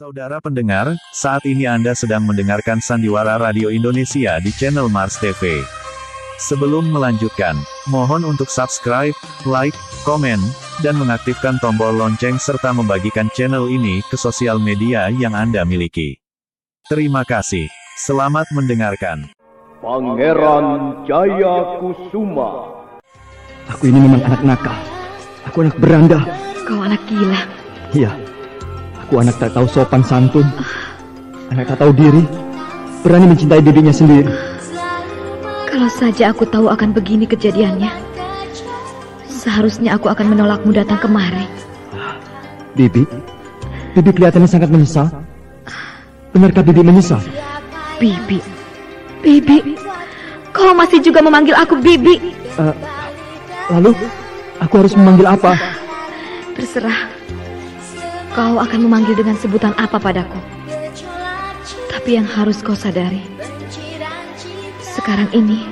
Saudara pendengar, saat ini Anda sedang mendengarkan Sandiwara Radio Indonesia di channel Mars TV. Sebelum melanjutkan, mohon untuk subscribe, like, komen, dan mengaktifkan tombol lonceng serta membagikan channel ini ke sosial media yang Anda miliki. Terima kasih. Selamat mendengarkan. Pangeran Jayakusuma. Aku ini memang anak nakal. Aku anak beranda. Kau anak gila. Iya. Aku anak tak tahu sopan santun. Anak tak tahu diri. Berani mencintai bibinya sendiri. Kalau saja aku tahu akan begini kejadiannya, seharusnya aku akan menolakmu datang kemari. Bibi? Bibi kelihatannya sangat menyesal. Benarkah Bibi menyesal? Bibi? Bibi? Kau masih juga memanggil aku Bibi? Lalu, aku harus memanggil apa? Terserah. Kau akan memanggil dengan sebutan apa padaku. Tapi yang harus kau sadari, sekarang ini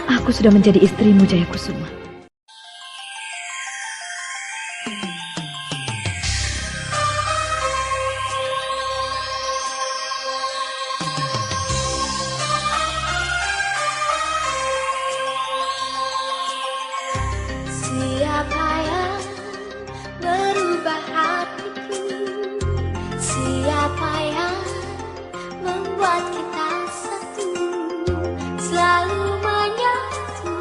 aku sudah menjadi istrimu, Jayakusuma. Siapa yang berubah hatiku? Siapa yang membuat kita satu? Selalu menyatu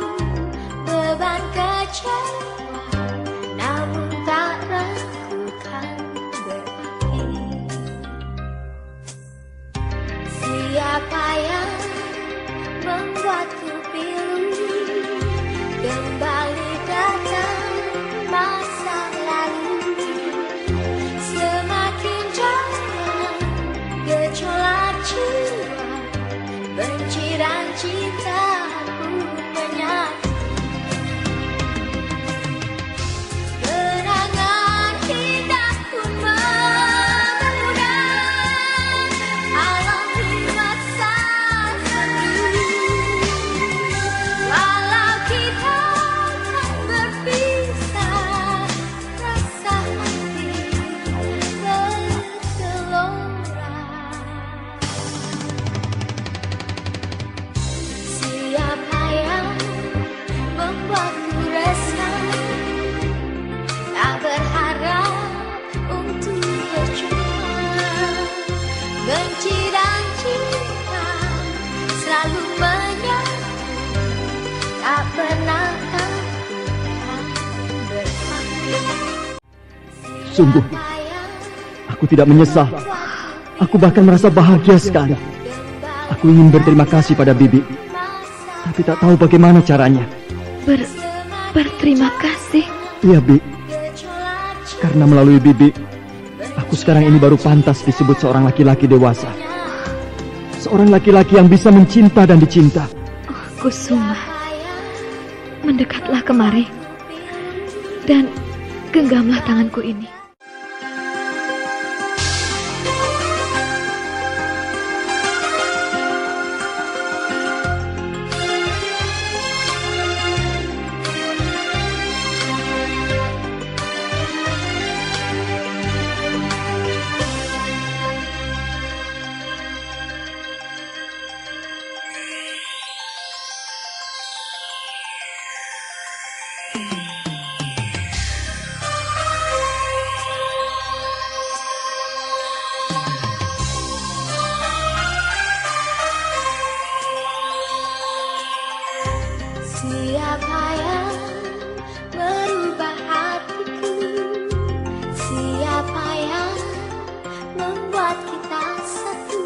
beban kecewa, namun tak ragukan berarti. Siapa yang membuatku pilu kembali datang masa lalu? Semakin jauh gejolak jiwa, benci dan cinta pun menyatu. Kenangan indah pun memudar alami masa lalu. Walau kita tak berpisah, rasa hati bergelora. Siapa yang membuatku resah, tak berharap untuk percuma. Benci dan cinta selalu menyatu, tak pernah takkan berhenti. Sungguh, aku tidak menyesal. Aku bahkan merasa bahagia sekali. Aku ingin berterima kasih pada Bibi, tapi tak tahu bagaimana caranya. Berterima kasih. Iya, Bi. Karena melalui Bibi, aku sekarang ini baru pantas disebut seorang laki-laki dewasa. Seorang laki-laki yang bisa mencinta dan dicinta. Oh, Kusuma, mendekatlah kemari dan genggamlah tanganku ini. Siapa yang merubah hatiku? Siapa yang membuat kita satu?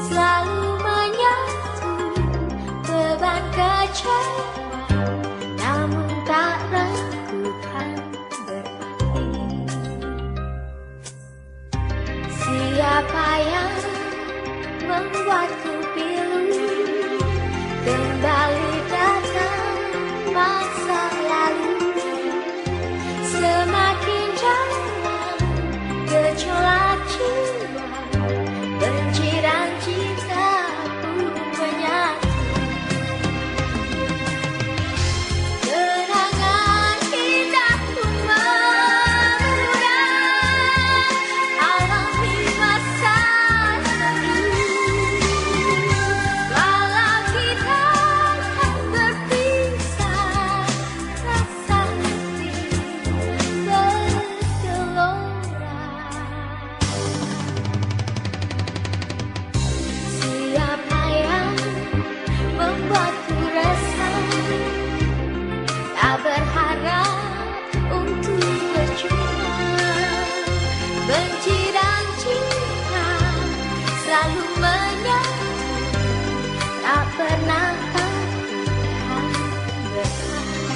Selalu menyatu beban kecewa, namun tak ragukan berarti. Siapa yang membuatku pilu kembali datang masa lalu? Semakin jauh gejolak jiwa, benci dan cinta pun menyatu. Kenangan indah pun memudar selalu menyatu, tak pernah terlihat berhenti.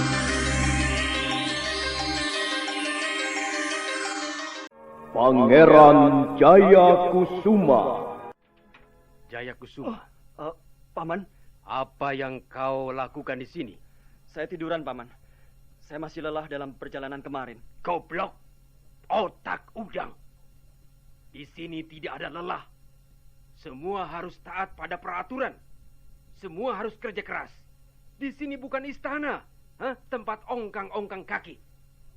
Pangeran Jayakusuma. Jayakusuma, Paman, apa yang kau lakukan di sini? saya tiduran, Paman. Saya masih lelah dalam perjalanan kemarin. Goblok, otak udang. Di sini tidak ada lelah. Semua harus taat pada peraturan. Semua harus kerja keras. Di sini bukan istana, tempat ongkang-ongkang kaki.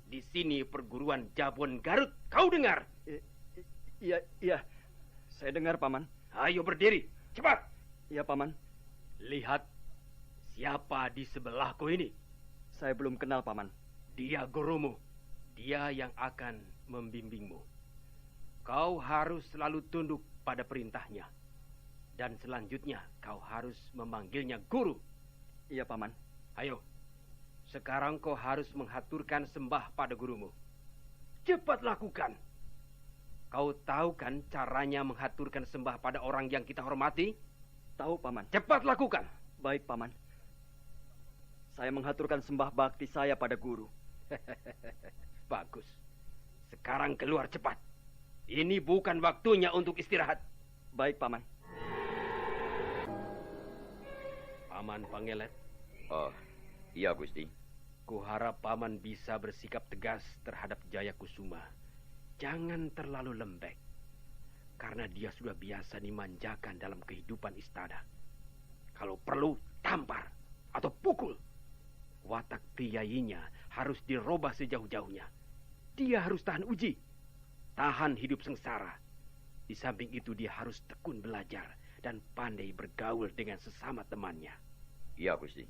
Di sini perguruan Jabon Garut. Kau dengar? Iya, saya dengar, Paman. Ayo berdiri, cepat. Iya, Paman. Lihat siapa di sebelahku ini. Saya belum kenal, Paman. Dia gurumu. Dia yang akan membimbingmu. Kau harus selalu tunduk pada perintahnya. Dan selanjutnya kau harus memanggilnya guru. Iya, Paman. Ayo, sekarang kau harus menghaturkan sembah pada gurumu. Cepat lakukan. Kau tahu kan caranya menghaturkan sembah pada orang yang kita hormati? Tahu, Paman. Cepat lakukan. Baik, Paman. Saya menghaturkan sembah bakti saya pada guru. Bagus. Sekarang keluar cepat. Ini bukan waktunya untuk istirahat. Baik, Paman. Paman Pangelet, Oh, iya Gusti. kuharap Paman bisa bersikap tegas terhadap Jayakusuma. Jangan terlalu lembek. Karena dia sudah biasa dimanjakan dalam kehidupan istana. Kalau perlu, tampar atau pukul. Watak priayinya harus dirubah sejauh-jauhnya. Dia harus tahan uji. Tahan hidup sengsara. Di samping itu dia harus tekun belajar dan pandai bergaul dengan sesama temannya. Iya Gusti.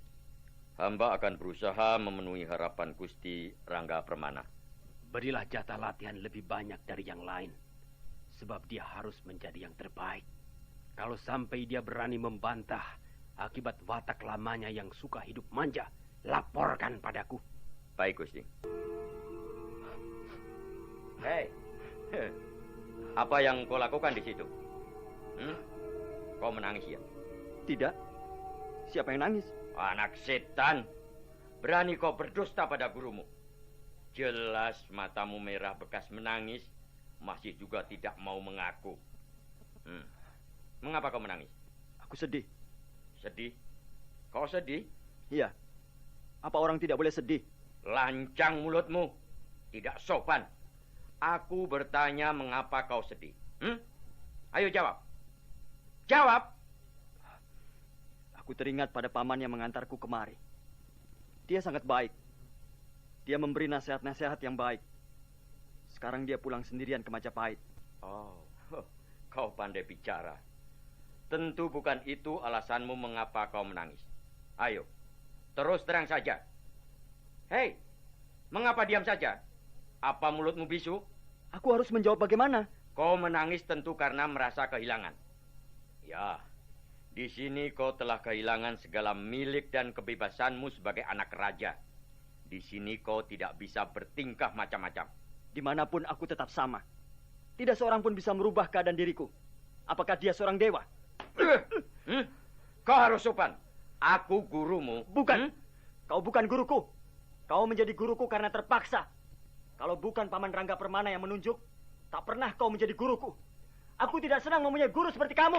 Hamba akan berusaha memenuhi harapan Gusti Rangga Permana. Berilah jatah latihan lebih banyak dari yang lain. Sebab dia harus menjadi yang terbaik. Kalau sampai dia berani membantah akibat watak lamanya yang suka hidup manja, laporkan padaku. Baik Gusti. Hei, apa yang kau lakukan di situ? Kau menangis ya? Tidak. Siapa yang nangis? Anak setan. Berani kau berdusta pada gurumu. Jelas matamu merah bekas menangis. Masih juga tidak mau mengaku. Mengapa kau menangis? Aku sedih. Sedih? Kau sedih? Iya. Apa orang tidak boleh sedih? Lancang mulutmu. Tidak sopan. Aku bertanya mengapa kau sedih. Ayo jawab. Jawab. Aku teringat pada paman yang mengantarku kemari. Dia sangat baik. Dia memberi nasihat-nasihat yang baik. Sekarang dia pulang sendirian ke Majapahit. Oh, kau pandai bicara. Tentu bukan itu alasanmu mengapa kau menangis. Ayo, terus terang saja. Hei, mengapa diam saja? Apa mulutmu bisu? Aku harus menjawab bagaimana? Kau menangis tentu karena merasa kehilangan. Ya, di sini kau telah kehilangan segala milik dan kebebasanmu sebagai anak raja. Di sini kau tidak bisa bertingkah macam-macam. Dimanapun aku tetap sama. Tidak seorang pun bisa merubah keadaan diriku. Apakah dia seorang dewa? Kau harus sopan. Aku gurumu. Bukan. Kau bukan guruku. Kau menjadi guruku karena terpaksa. Kalau bukan Paman Rangga Permana yang menunjuk, tak pernah kau menjadi guruku. Aku tidak senang mempunyai guru seperti kamu.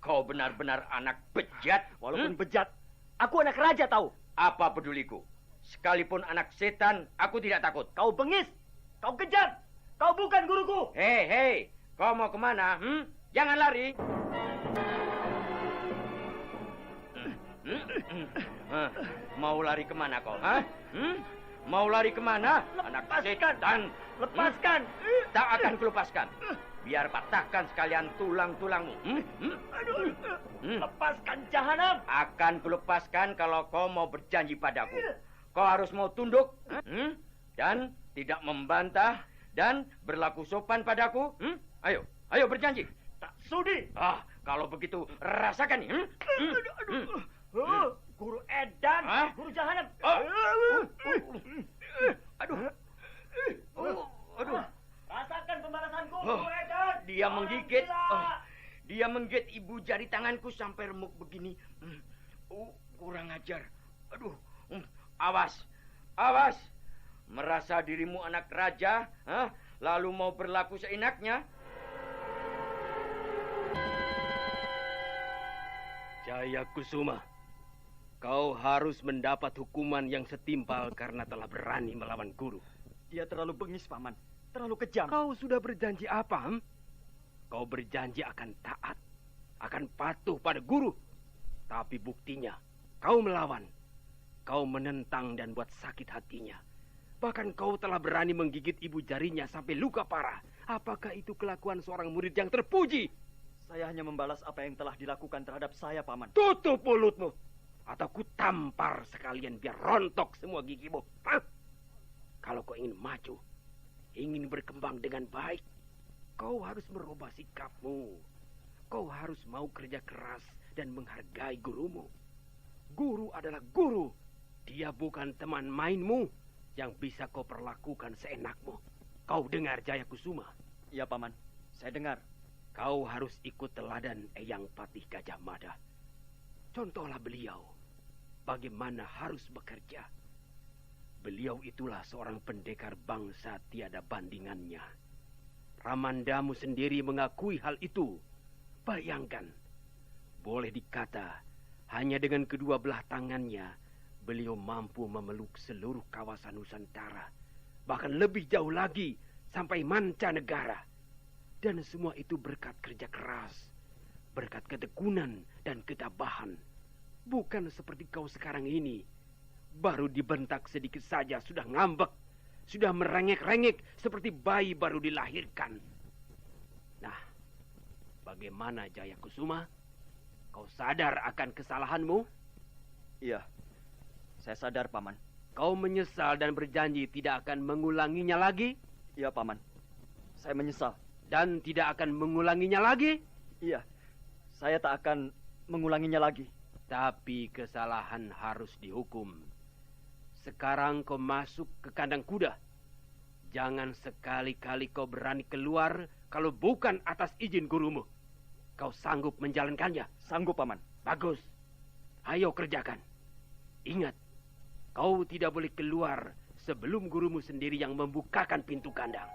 Kau benar-benar anak bejat. Walaupun bejat, aku anak raja tahu. Apa peduliku? Sekalipun anak setan, aku tidak takut. Kau bengis. Kau kejam. Kau bukan guruku. Hei, kau mau kemana? Jangan lari. Mau lari kemana kau? Mau lari kemana? Anak setan. Lepaskan. Tak akan kulepaskan. Biar patahkan sekalian tulang-tulangmu. Lepaskan jahanam. Akan kulepaskan kalau kau mau berjanji padaku. Kau harus mau tunduk dan tidak membantah dan berlaku sopan padaku. Ayo berjanji. Tak sudi. Kalau begitu rasakan nih. Guru edan, guru jahanam. Aduh. Rasakan pembalasanku, guru edan. Dia menggigit. Dia menggigit ibu jari tanganku sampai remuk begini. Kurang ajar. Aduh. Awas. Awas. Merasa dirimu anak raja, lalu mau berlaku seenaknya? Jaya Kusuma, kau harus mendapat hukuman yang setimpal karena telah berani melawan guru. Dia terlalu bengis, Paman. Terlalu kejam. Kau sudah berjanji apa? Kau berjanji akan taat, akan patuh pada guru. Tapi buktinya, kau melawan. Kau menentang dan buat sakit hatinya. Bahkan kau telah berani menggigit ibu jarinya sampai luka parah. Apakah itu kelakuan seorang murid yang terpuji? Saya hanya membalas apa yang telah dilakukan terhadap saya, Paman. Tutup mulutmu, atau ku tampar sekalian biar rontok semua gigimu. Kalau kau ingin maju, ingin berkembang dengan baik, kau harus merubah sikapmu. Kau harus mau kerja keras dan menghargai gurumu. Guru adalah guru. Dia bukan teman mainmu yang bisa kau perlakukan seenakmu. Kau dengar, Jaya Kusuma? Iya, Paman. Saya dengar. Kau harus ikut teladan Eyang Patih Gajah Mada. Contohlah beliau. Bagaimana harus bekerja. Beliau itulah seorang pendekar bangsa tiada bandingannya. Ramandamu sendiri mengakui hal itu. Bayangkan, boleh dikata hanya dengan kedua belah tangannya beliau mampu memeluk seluruh kawasan Nusantara, bahkan lebih jauh lagi sampai mancanegara. Dan semua itu berkat kerja keras, berkat ketekunan dan ketabahan. Bukan seperti kau sekarang ini, baru dibentak sedikit saja sudah ngambek, sudah merengek-rengek seperti bayi baru dilahirkan. Nah, bagaimana Jaya Kusuma? Kau sadar akan kesalahanmu? Iya, saya sadar, Paman. Kau menyesal dan berjanji tidak akan mengulanginya lagi? Iya, Paman. Saya menyesal. Dan tidak akan mengulanginya lagi? Iya, saya tak akan mengulanginya lagi. Tapi kesalahan harus dihukum. Sekarang kau masuk ke kandang kuda. Jangan sekali-kali kau berani keluar kalau bukan atas izin gurumu. Kau sanggup menjalankannya? Sanggup, Paman. Bagus. Ayo kerjakan. Ingat, kau tidak boleh keluar sebelum gurumu sendiri yang membukakan pintu kandang.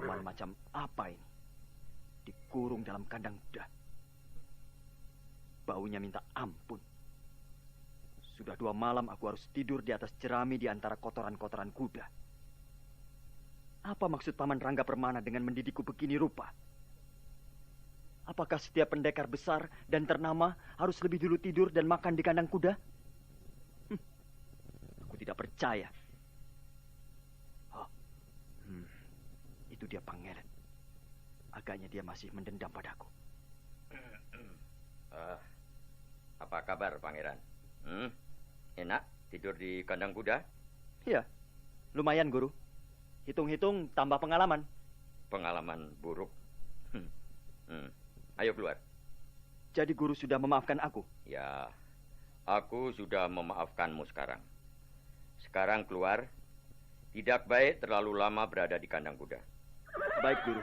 Paman macam apa ini? Dikurung dalam kandang kuda. Baunya minta ampun. Sudah 2 malam aku harus tidur di atas jerami di antara kotoran-kotoran kuda. Apa maksud Paman Rangga Permana dengan mendidikku begini rupa? Apakah setiap pendekar besar dan ternama harus lebih dulu tidur dan makan di kandang kuda? Aku tidak percaya. Itu dia Pangeran. Agaknya dia masih mendendam padaku. Apa kabar, Pangeran? Enak tidur di kandang kuda? Iya, lumayan, Guru. Hitung-hitung tambah pengalaman. Pengalaman buruk. Ayo keluar. Jadi Guru sudah memaafkan aku? Ya, aku sudah memaafkanmu sekarang. Sekarang keluar. Tidak baik terlalu lama berada di kandang kuda. Baik, Guru.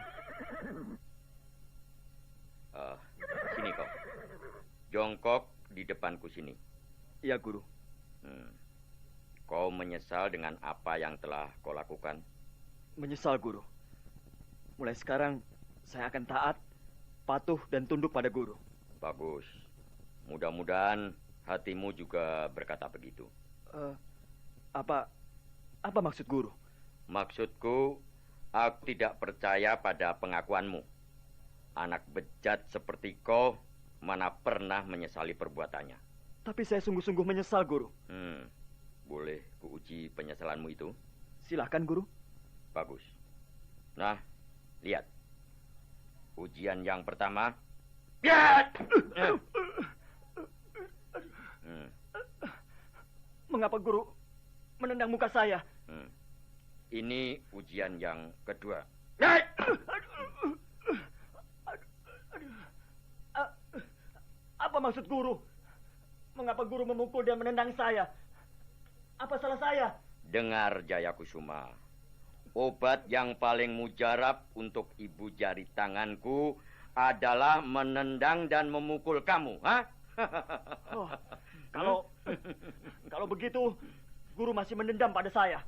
Sini kau. Jongkok di depanku sini. Iya, Guru. Kau menyesal dengan apa yang telah kau lakukan? Menyesal, Guru. Mulai sekarang saya akan taat, patuh dan tunduk pada Guru. Bagus. Mudah-mudahan hatimu juga berkata begitu. Apa maksud Guru? Maksudku, aku tidak percaya pada pengakuanmu. Anak bejat seperti kau mana pernah menyesali perbuatannya. Tapi saya sungguh-sungguh menyesal, Guru. Boleh kuuji penyesalanmu itu? Silahkan, Guru. Bagus. Nah, lihat. Ujian yang pertama. Mengapa Guru menendang muka saya? Ini ujian yang kedua. Apa maksud Guru? Mengapa Guru memukul dan menendang saya? Apa salah saya? Dengar Jaya Kusuma. Obat yang paling mujarab untuk ibu jari tanganku adalah menendang dan memukul kamu, ha? Oh, kalau begitu, guru masih mendendam pada saya.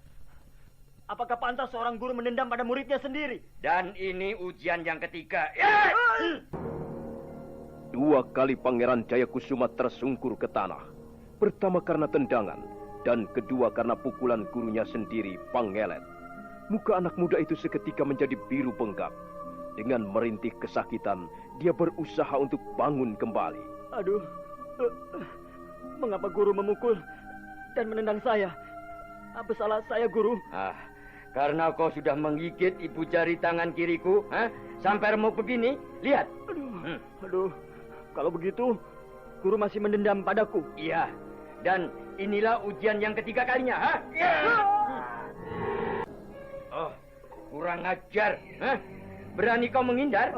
Apakah pantas seorang guru mendendam pada muridnya sendiri? Dan ini ujian yang ketiga. Dua kali Pangeran Jayakusuma tersungkur ke tanah. Pertama karena tendangan, dan kedua karena pukulan gurunya sendiri, Pangelet. Muka anak muda itu seketika menjadi biru bengkak. Dengan merintih kesakitan, dia berusaha untuk bangun kembali. Aduh, mengapa guru memukul dan menendang saya? Apa salah saya, guru? Karena kau sudah menggigit ibu jari tangan kiriku, sampai remuk begini, lihat. Aduh, kalau begitu, guru masih mendendam padaku. Iya, dan inilah ujian yang ketiga kalinya, Oh, kurang ajar, Berani kau menghindar?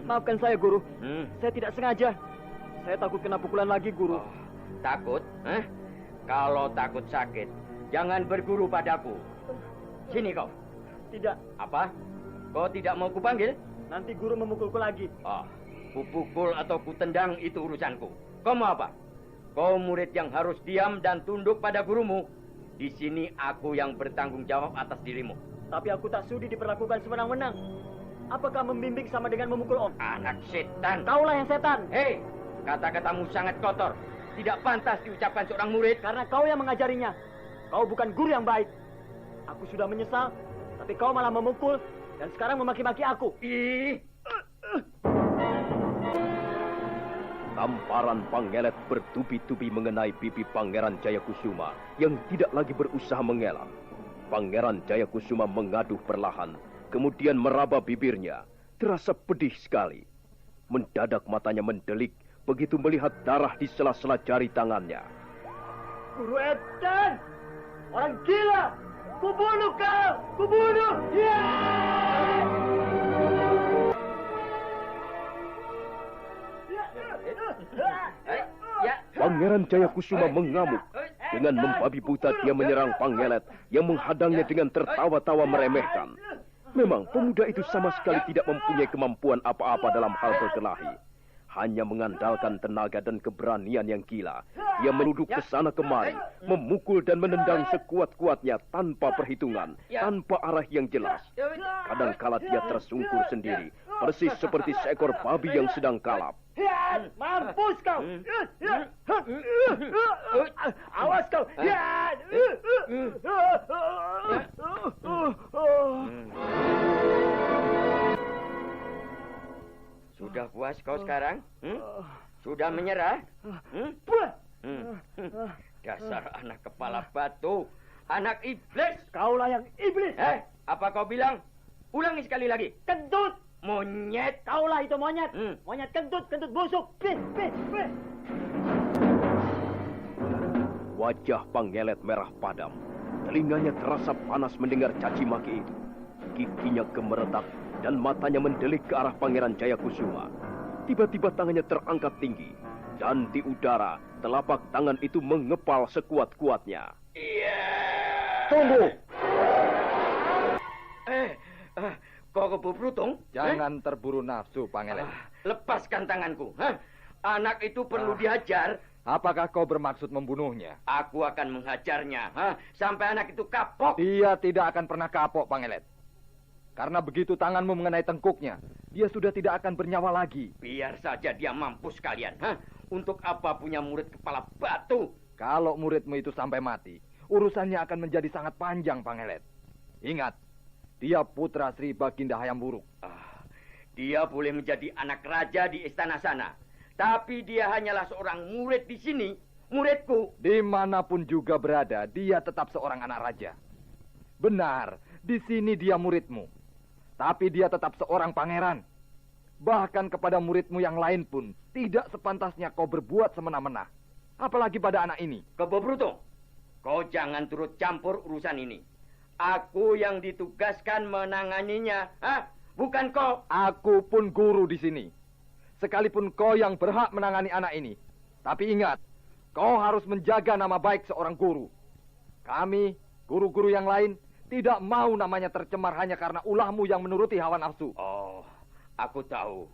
Maafkan saya, guru. Saya tidak sengaja. Saya takut kena pukulan lagi, guru. Takut? Kalau takut sakit, jangan berguru padaku. Sini kau. Tidak. Apa? Kau tidak mau kupanggil? Nanti guru memukulku lagi. Kupukul atau kutendang itu urusanku. Kau mau apa? Kau murid yang harus diam dan tunduk pada gurumu. Di sini aku yang bertanggung jawab atas dirimu. Tapi aku tak sudi diperlakukan sewenang-wenang. Apakah membimbing sama dengan memukul om? Anak setan. Kaulah yang setan. Hei, kata-katamu sangat kotor. Tidak pantas diucapkan seorang murid. Karena kau yang mengajarinya. Kau bukan guru yang baik. Aku sudah menyesal, tapi kau malah memukul dan sekarang memaki-maki aku. Tamparan Pangelet bertubi-tubi mengenai pipi Pangeran Jayakusuma yang tidak lagi berusaha mengelak. Pangeran Jayakusuma mengaduh perlahan, kemudian meraba bibirnya. Terasa pedih sekali. Mendadak matanya mendelik begitu melihat darah di sela-sela jari tangannya. Guru Edan! Orang gila! Kubunuh kau! Kubunuh! Pangeran Jayakusuma mengamuk. Dengan membabi buta dia menyerang Pangelet yang menghadangnya dengan tertawa-tawa meremehkan. Memang pemuda itu sama sekali tidak mempunyai kemampuan apa-apa dalam hal berkelahi. Hanya mengandalkan tenaga dan keberanian yang gila. Dia menuduk ke sana kemari, memukul dan menendang sekuat-kuatnya tanpa perhitungan, tanpa arah yang jelas. Kadangkala dia tersungkur sendiri, persis seperti seekor babi yang sedang kalap. Mampus kau! Awas kau! Sudah puas kau sekarang? Sudah menyerah? Dasar anak kepala batu, anak iblis. Kaulah yang iblis. Apa kau bilang? Ulangi sekali lagi. Kentut. Monyet. Kaulah itu monyet. Monyet kentut, kentut busuk. Pih. Wajah Pangelet merah padam. Telinganya terasa panas mendengar caci maki itu. Giginya gemeretak dan matanya mendelik ke arah Pangeran Jayakusuma. Tiba-tiba tangannya terangkat tinggi. Dan di udara, telapak tangan itu mengepal sekuat-kuatnya. Tunggu! Kau keberuntung? Jangan terburu nafsu, Pangelet. Lepaskan tanganku. Anak itu perlu dihajar. Apakah kau bermaksud membunuhnya? Aku akan menghajarnya. Sampai anak itu kapok. Dia tidak akan pernah kapok, Pangelet. Karena begitu tanganmu mengenai tengkuknya, dia sudah tidak akan bernyawa lagi. Biar saja dia mampus kalian. Untuk apa punya murid kepala batu? Kalau muridmu itu sampai mati, urusannya akan menjadi sangat panjang, Pangelet. Ingat, dia putra Sri Baginda Hayam Wuruk. Dia boleh menjadi anak raja di istana sana. Tapi dia hanyalah seorang murid di sini. Muridku. Dimanapun juga berada, dia tetap seorang anak raja. Benar, di sini dia muridmu. Tapi dia tetap seorang pangeran. Bahkan kepada muridmu yang lain pun, tidak sepantasnya kau berbuat semena-mena. Apalagi pada anak ini. Kebobruto, kau jangan turut campur urusan ini. Aku yang ditugaskan menanganinya. Bukan kau. Aku pun guru di sini. Sekalipun kau yang berhak menangani anak ini. Tapi ingat, kau harus menjaga nama baik seorang guru. Kami, guru-guru yang lain, tidak mau namanya tercemar hanya karena ulahmu yang menuruti hawa nafsu. Oh, aku tahu.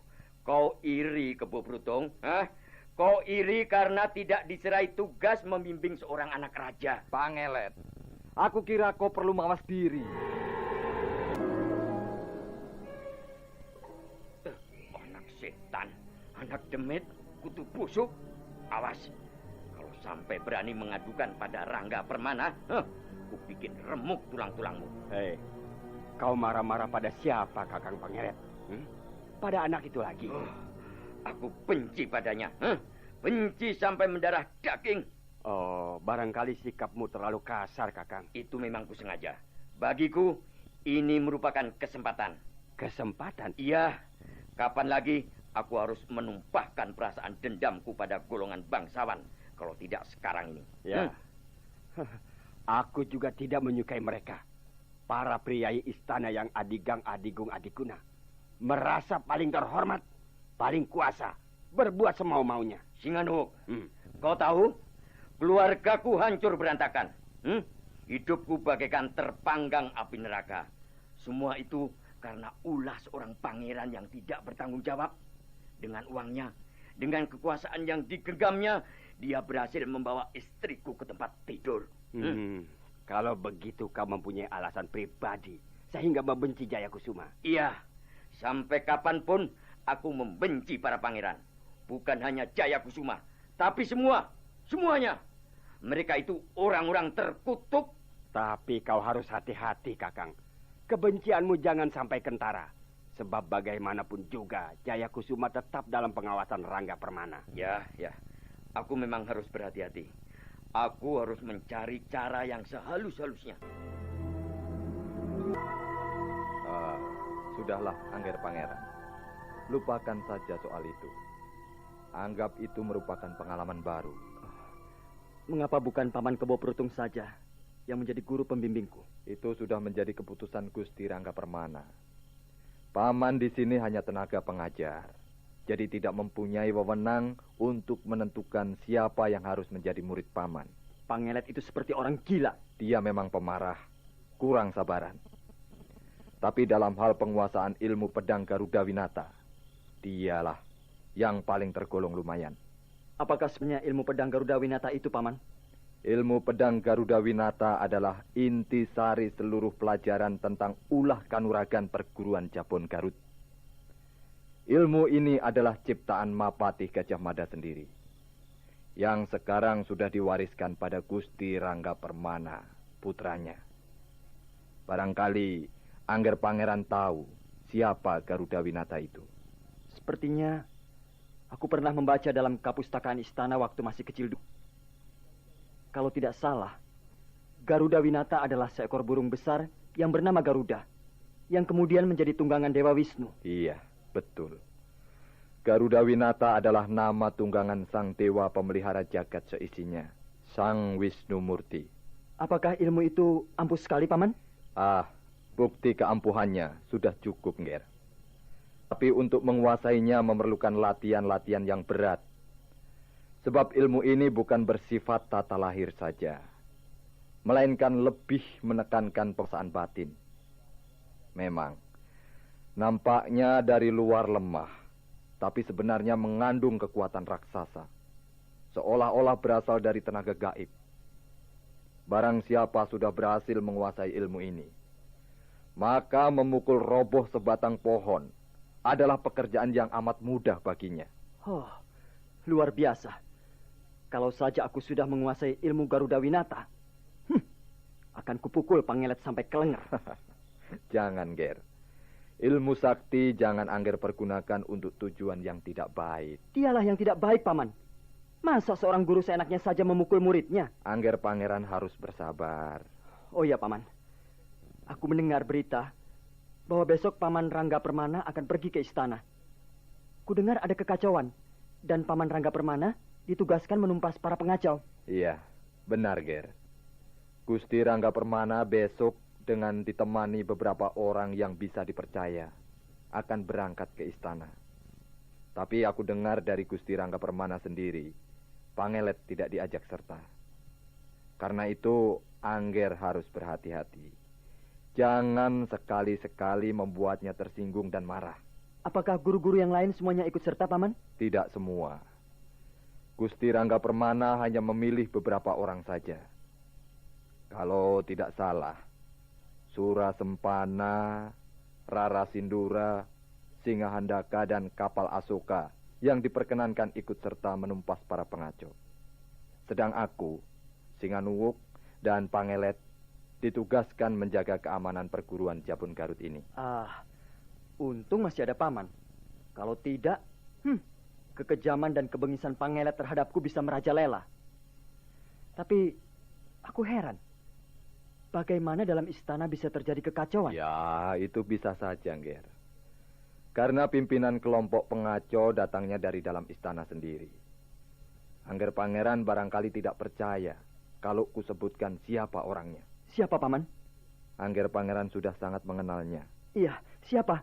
Kau iri, Kebo Brutung. Hah? Kau iri karena tidak diserai tugas membimbing seorang anak raja. Pangelet, aku kira kau perlu mawas diri. Anak setan, anak demit, kutu busuk. Awas, kalau sampai berani mengadukan pada Rangga Permana, ku bikin remuk tulang-tulangmu. Hei, kau marah-marah pada siapa, Kakang Pangelet? Pada anak itu lagi. Aku benci padanya. Benci sampai mendarah daging. Oh, barangkali sikapmu terlalu kasar, Kakang. Itu memang kusengaja. Bagiku, ini merupakan kesempatan. Kesempatan? Iya. Kapan lagi aku harus menumpahkan perasaan dendamku pada golongan bangsawan. Kalau tidak sekarang ini. Ya. Aku juga tidak menyukai mereka. Para priai istana yang adigang, adigung, adiguna. Merasa paling terhormat, paling kuasa, berbuat semau-maunya. Singanuk, kau tahu, keluargaku hancur berantakan. Hidupku bagaikan terpanggang api neraka. Semua itu karena ulah seorang pangeran yang tidak bertanggung jawab. Dengan uangnya, dengan kekuasaan yang digenggamnya, dia berhasil membawa istriku ke tempat tidur. Kalau begitu kau mempunyai alasan pribadi sehingga membenci Jayakusuma. Iya. Sampai kapanpun aku membenci para pangeran. Bukan hanya Jayakusuma, tapi semuanya. Mereka itu orang-orang terkutuk. Tapi kau harus hati-hati, Kakang. Kebencianmu jangan sampai kentara. Sebab bagaimanapun juga Jayakusuma tetap dalam pengawasan Rangga Permana. Ya. Aku memang harus berhati-hati. Aku harus mencari cara yang sehalus-halusnya. Sudahlah, Angger Pangeran. Lupakan saja soal itu. Anggap itu merupakan pengalaman baru. Mengapa bukan Paman Kebo Brutung saja yang menjadi guru pembimbingku? Itu sudah menjadi keputusan Gusti Rangga Permana. Paman di sini hanya tenaga pengajar. Jadi tidak mempunyai wewenang untuk menentukan siapa yang harus menjadi murid Paman. Pangelet itu seperti orang gila. Dia memang pemarah, kurang sabaran. Tapi dalam hal penguasaan ilmu pedang Garuda Winata, dialah yang paling tergolong lumayan. Apakah sebenarnya ilmu pedang Garuda Winata itu, Paman? Ilmu pedang Garuda Winata adalah intisari seluruh pelajaran tentang ulah kanuragan perguruan Jabon Garut. Ilmu ini adalah ciptaan Mapatih Gajah Mada sendiri, yang sekarang sudah diwariskan pada Gusti Rangga Permana, putranya. Barangkali Angger Pangeran tahu siapa Garuda Winata itu. Sepertinya aku pernah membaca dalam kapustakaan istana waktu masih kecil dulu. Kalau tidak salah, Garuda Winata adalah seekor burung besar yang bernama Garuda, yang kemudian menjadi tunggangan Dewa Wisnu. Iya, betul. Garuda Winata adalah nama tunggangan sang dewa pemelihara jagat seisinya, Sang Wisnu Murti. Apakah ilmu itu ampuh sekali, Paman? Bukti keampuhannya sudah cukup, Nger. Tapi untuk menguasainya memerlukan latihan-latihan yang berat. Sebab ilmu ini bukan bersifat tata lahir saja, melainkan lebih menekankan perasaan batin. Memang, nampaknya dari luar lemah, tapi sebenarnya mengandung kekuatan raksasa. Seolah-olah berasal dari tenaga gaib. Barang siapa sudah berhasil menguasai ilmu ini, maka memukul roboh sebatang pohon adalah pekerjaan yang amat mudah baginya. Oh, luar biasa. Kalau saja aku sudah menguasai ilmu Garuda Winata, akan kupukul Pangelet sampai kelenger. Jangan, Ger. Ilmu sakti jangan Angger pergunakan untuk tujuan yang tidak baik. Dialah yang tidak baik, Paman. Masa seorang guru seenaknya saja memukul muridnya? Angger Pangeran harus bersabar. Oh ya, Paman. Aku mendengar berita bahwa besok Paman Rangga Permana akan pergi ke istana. Kudengar ada kekacauan dan Paman Rangga Permana ditugaskan menumpas para pengacau. Iya, benar, Ger. Gusti Rangga Permana besok dengan ditemani beberapa orang yang bisa dipercaya akan berangkat ke istana. Tapi aku dengar dari Gusti Rangga Permana sendiri, Pangelet tidak diajak serta. Karena itu Angger harus berhati-hati. Jangan sekali-sekali membuatnya tersinggung dan marah. Apakah guru-guru yang lain semuanya ikut serta, Paman? Tidak semua. Gusti Rangga Permana hanya memilih beberapa orang saja. Kalau tidak salah, Sura Sempana, Rara Sindura, Singahandaka, dan kapal Asoka yang diperkenankan ikut serta menumpas para pengacau. Sedang aku, Singanuwuk, dan Pangelet ditugaskan menjaga keamanan perguruan Jabon Garut ini. Untung masih ada Paman. Kalau tidak, kekejaman dan kebengisan Pangelet terhadapku bisa merajalela. Tapi aku heran, bagaimana dalam istana bisa terjadi kekacauan? Ya, itu bisa saja, Nger. Karena pimpinan kelompok pengacau datangnya dari dalam istana sendiri. Angger Pangeran barangkali tidak percaya kalau kusebutkan siapa orangnya. Siapa, Paman? Angger Pangeran sudah sangat mengenalnya. Iya, siapa?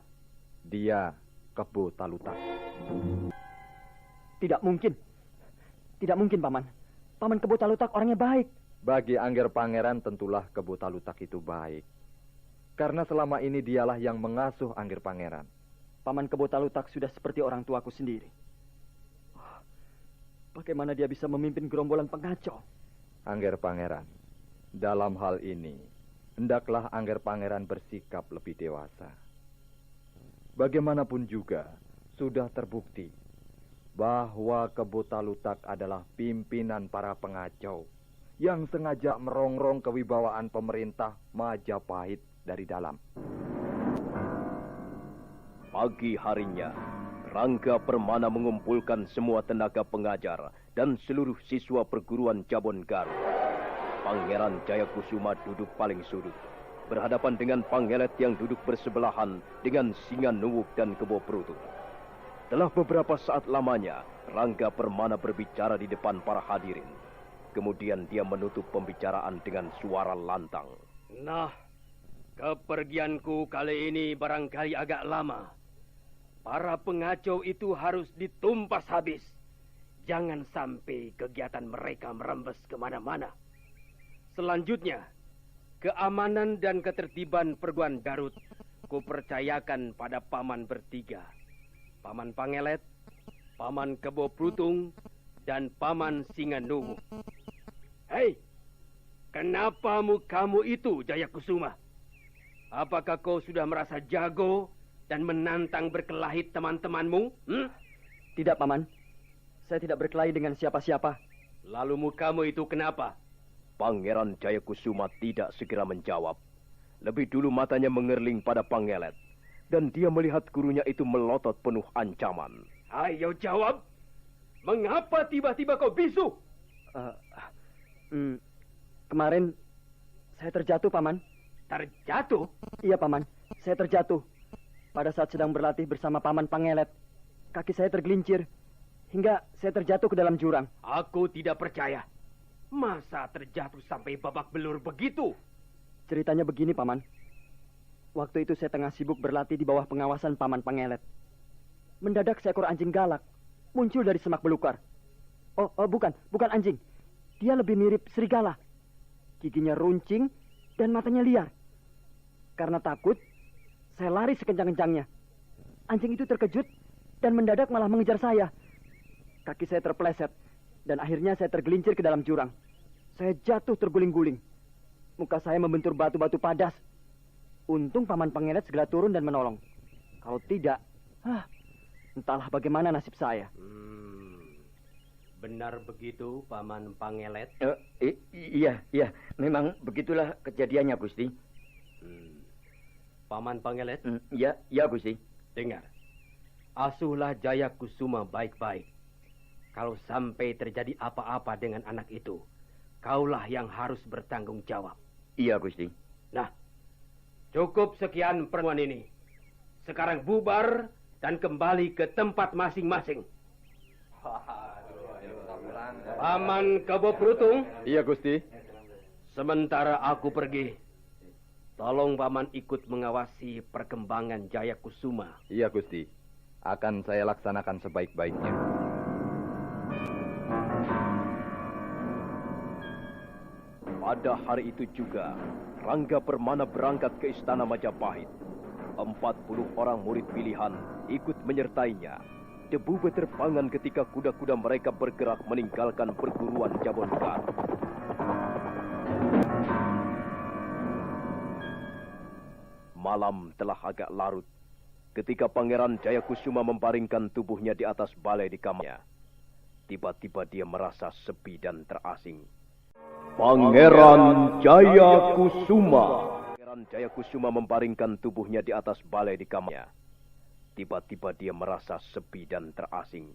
Dia Kebo Talutak. Tidak mungkin. Tidak mungkin, Paman. Paman Kebo Talutak orangnya baik. Bagi Angger Pangeran tentulah Kebo Talutak itu baik. Karena selama ini dialah yang mengasuh Angger Pangeran. Paman Kebo Talutak sudah seperti orang tuaku sendiri. Bagaimana dia bisa memimpin gerombolan pengacau? Angger Pangeran, dalam hal ini, hendaklah Angger Pangeran bersikap lebih dewasa. Bagaimanapun juga, sudah terbukti bahwa Kebo Talutak adalah pimpinan para pengacau yang sengaja merongrong kewibawaan pemerintah Majapahit dari dalam. Pagi harinya, Rangga Permana mengumpulkan semua tenaga pengajar dan seluruh siswa perguruan Jabon Garut. Pangeran Jayakusuma duduk paling sudut, berhadapan dengan Pangelet yang duduk bersebelahan dengan Singanuwuk dan Kebo Prutung. Telah beberapa saat lamanya, Rangga Permana berbicara di depan para hadirin. Kemudian dia menutup pembicaraan dengan suara lantang. Nah, kepergianku kali ini barangkali agak lama. Para pengacau itu harus ditumpas habis. Jangan sampai kegiatan mereka merembes kemana-mana. Selanjutnya, keamanan dan ketertiban perguruan Garut kupercayakan pada paman bertiga. Paman Pangelet, Paman Kebo Prutung, dan Paman Singanuwuk. Hei, kenapa mukamu itu, Jayakusuma? Apakah kau sudah merasa jago dan menantang berkelahi teman-temanmu? Tidak, Paman. Saya tidak berkelahi dengan siapa-siapa. Lalu mukamu itu kenapa? Pangeran Jayakusuma tidak segera menjawab. Lebih dulu matanya mengerling pada Pangelet. Dan dia melihat gurunya itu melotot penuh ancaman. Ayo jawab. Mengapa tiba-tiba kau bisu? Kemarin saya terjatuh, Paman. Terjatuh? Iya, Paman. Saya terjatuh. Pada saat sedang berlatih bersama Paman Pangelet, kaki saya tergelincir hingga saya terjatuh ke dalam jurang. Aku tidak percaya. Masa terjatuh sampai babak belur begitu? Ceritanya begini, Paman. Waktu itu saya tengah sibuk berlatih di bawah pengawasan Paman Pangelet. Mendadak seekor anjing galak muncul dari semak belukar. Bukan anjing. Dia lebih mirip serigala. Giginya runcing dan matanya liar. Karena takut, saya lari sekencang-kencangnya. Anjing itu terkejut dan mendadak malah mengejar saya. Kaki saya terpeleset dan akhirnya saya tergelincir ke dalam jurang. Saya jatuh terguling-guling. Muka saya membentur batu-batu padas. Untung Paman Pangelet segera turun dan menolong. Kalau tidak, entahlah bagaimana nasib saya. Benar begitu, Paman Pangelet? Iya. Memang begitulah kejadiannya, Gusti. Paman Pangelet? Ya, Gusti. Dengar. Asuhlah Jayakusuma baik-baik. Kalau sampai terjadi apa-apa dengan anak itu, kaulah yang harus bertanggung jawab. Iya, Gusti. Nah, cukup sekian pertemuan ini. Sekarang bubar dan kembali ke tempat masing-masing. Paman Kebo Prutung. Iya, Gusti. Sementara aku pergi, tolong Paman ikut mengawasi perkembangan Jayakusuma. Iya, Gusti. Akan saya laksanakan sebaik-baiknya. Pada hari itu juga, Rangga Permana berangkat ke istana Majapahit. 40 orang murid pilihan ikut menyertainya. Debu berterbangan ketika kuda-kuda mereka bergerak meninggalkan perguruan Jabonegara. Malam telah agak larut ketika Pangeran Jayakusuma membaringkan tubuhnya di atas balai di kamarnya. Tiba-tiba dia merasa sepi dan terasing. Pangeran Jayakusuma. Pangeran Jayakusuma membaringkan tubuhnya di atas balai di kamarnya. Tiba-tiba dia merasa sepi dan terasing.